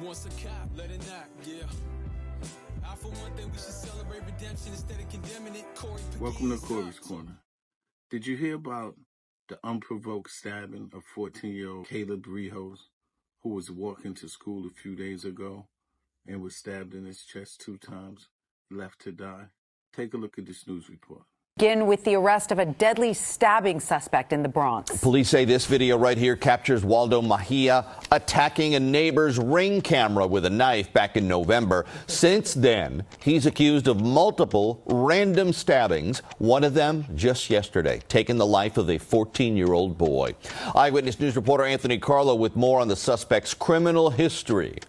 Once a cop, let it knock, yeah. I for one thing we should celebrate redemption instead of condemning it. Welcome to Corey's Corner. Did you hear about the unprovoked stabbing of 14-year-old Caleb Rios, who was walking to school a few days ago and was stabbed in his chest 2 times, left to die? Take a look at this news report. Begin with the arrest of a deadly stabbing suspect in the Bronx. Police say this video right here captures Waldo Mejia attacking a neighbor's Ring camera with a knife back in November. Since then, he's accused of multiple random stabbings, one of them just yesterday, taking the life of a 14-year-old boy. Eyewitness News reporter Anthony Carlo with more on the suspect's criminal history.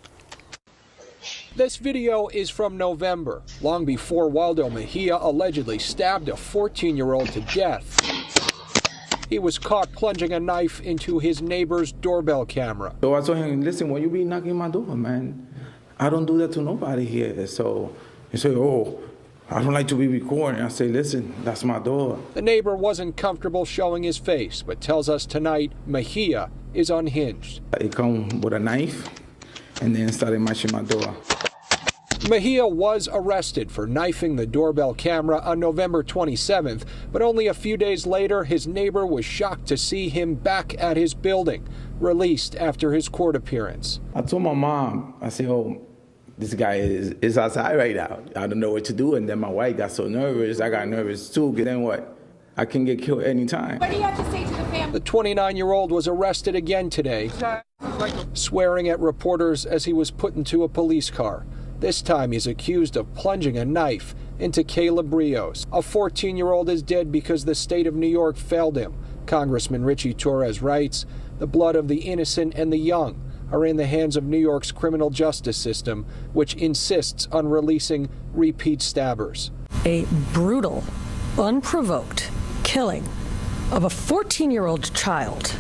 This video is from November, long before Waldo Mejia allegedly stabbed a 14-year-old to death. He was caught plunging a knife into his neighbor's doorbell camera. So I told him, listen, why you be knocking my door, man? I don't do that to nobody here. So he said, oh, I don't like to be recording. I say, listen, that's my door. The neighbor wasn't comfortable showing his face, but tells us tonight Mejia is unhinged. He come with a knife and then started matching my door. Mejia was arrested for knifing the doorbell camera on November 27th, but only a few days later, his neighbor was shocked to see him back at his building, released after his court appearance. I told my mom, I said, oh, this guy is outside right now. I don't know what to do. And then my wife got so nervous. I got nervous too. And then what? I can get killed anytime. What do you have to say to the family? The 29-year-old was arrested again today, swearing at reporters as he was put into a police car. This time he's accused of plunging a knife into Caleb Rios. A 14-year-old is dead because the state of New York failed him. Congressman Richie Torres writes, the blood of the innocent and the young are in the hands of New York's criminal justice system, which insists on releasing repeat stabbers. A brutal, unprovoked killing of a 14-year-old child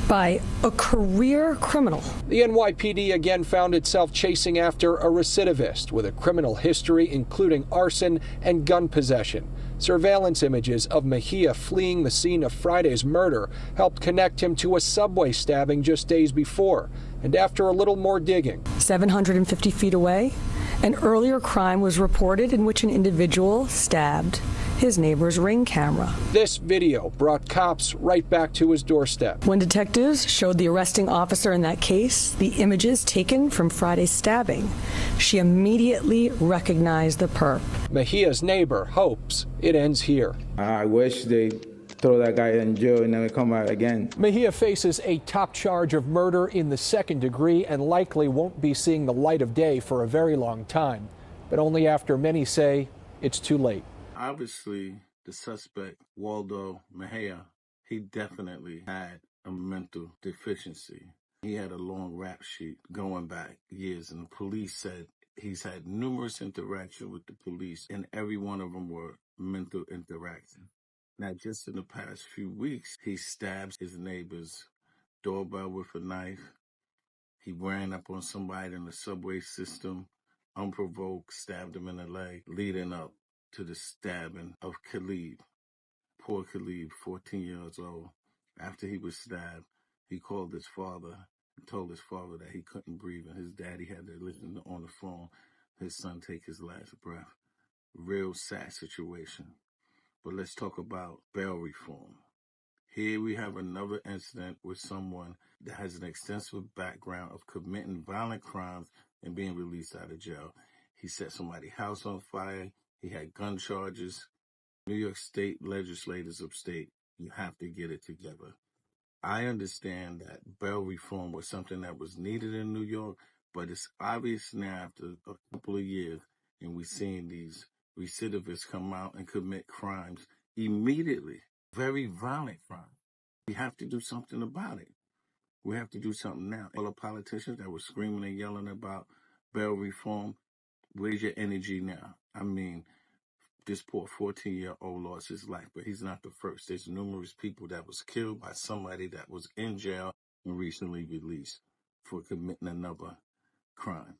by a career criminal. The NYPD again found itself chasing after a recidivist with a criminal history including arson and gun possession. Surveillance images of Mejia fleeing the scene of Friday's murder helped connect him to a subway stabbing just days before. And after a little more digging, 750 feet away, an earlier crime was reported in which an individual stabbed his neighbor's Ring camera. This video brought cops right back to his doorstep. When detectives showed the arresting officer in that case the images taken from Friday's stabbing, she immediately recognized the perp. Mejia's neighbor hopes it ends here. I wish they throw that guy in jail and never come out again. Mejia faces a top charge of murder in the 2nd degree and likely won't be seeing the light of day for a very long time, but only after many say it's too late. Obviously, the suspect, Waldo Mejia, he definitely had a mental deficiency. He had a long rap sheet going back years, and the police said he's had numerous interactions with the police, and every one of them were mental interactions. Now, just in the past few weeks, he stabs his neighbor's doorbell with a knife. He ran up on somebody in the subway system, unprovoked, stabbed him in the leg, leading up to the stabbing of Caleb. Poor Caleb, 14 years old. After he was stabbed, he called his father and told his father that he couldn't breathe, and his daddy had to listen on the phone his son take his last breath. Real sad situation. But let's talk about bail reform. Here we have another incident with someone that has an extensive background of committing violent crimes and being released out of jail. He set somebody's house on fire. He had gun charges. New York State legislators upstate, you have to get it together. I understand that bail reform was something that was needed in New York, but it's obvious now after a couple of years, and we're seeing these recidivists come out and commit crimes immediately, very violent crimes. We have to do something about it. We have to do something now. All the politicians that were screaming and yelling about bail reform, where's your energy now? I mean, this poor 14-year-old lost his life, but he's not the first. There's numerous people that was killed by somebody that was in jail and recently released for committing another crime.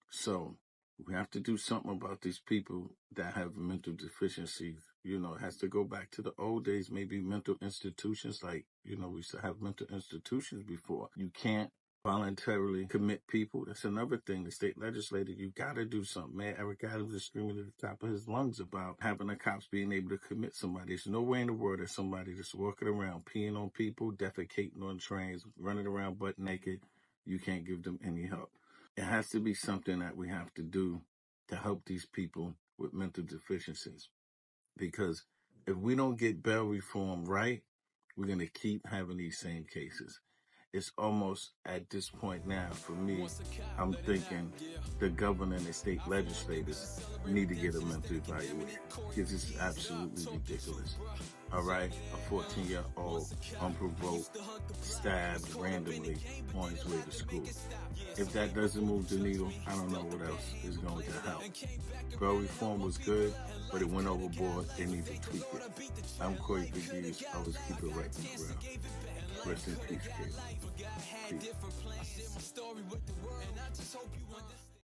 So we have to do something about these people that have mental deficiencies. You know, it has to go back to the old days, maybe mental institutions like, we used to have mental institutions before. You can't voluntarily commit people. That's another thing. The state legislature, you got to do something. Mayor Eric Adams is screaming at the top of his lungs about having the cops being able to commit somebody. There's no way in the world that somebody just walking around, peeing on people, defecating on trains, running around butt naked, you can't give them any help. It has to be something that we have to do to help these people with mental deficiencies. Because if we don't get bail reform right, we're going to keep having these same cases. It's almost at this point now, for me, I'm thinking the governor and the state legislators need to get a mental evaluation because it's absolutely ridiculous. All right, a 14-year-old unprovoked, stabbed randomly on his way to school. If that doesn't move the needle, I don't know what else is going to help. Bail reform was good, but it went overboard. They need to tweak it. I'm Corey Big News. I always keep it right in the ground. Rest in peace, Caleb. Peace.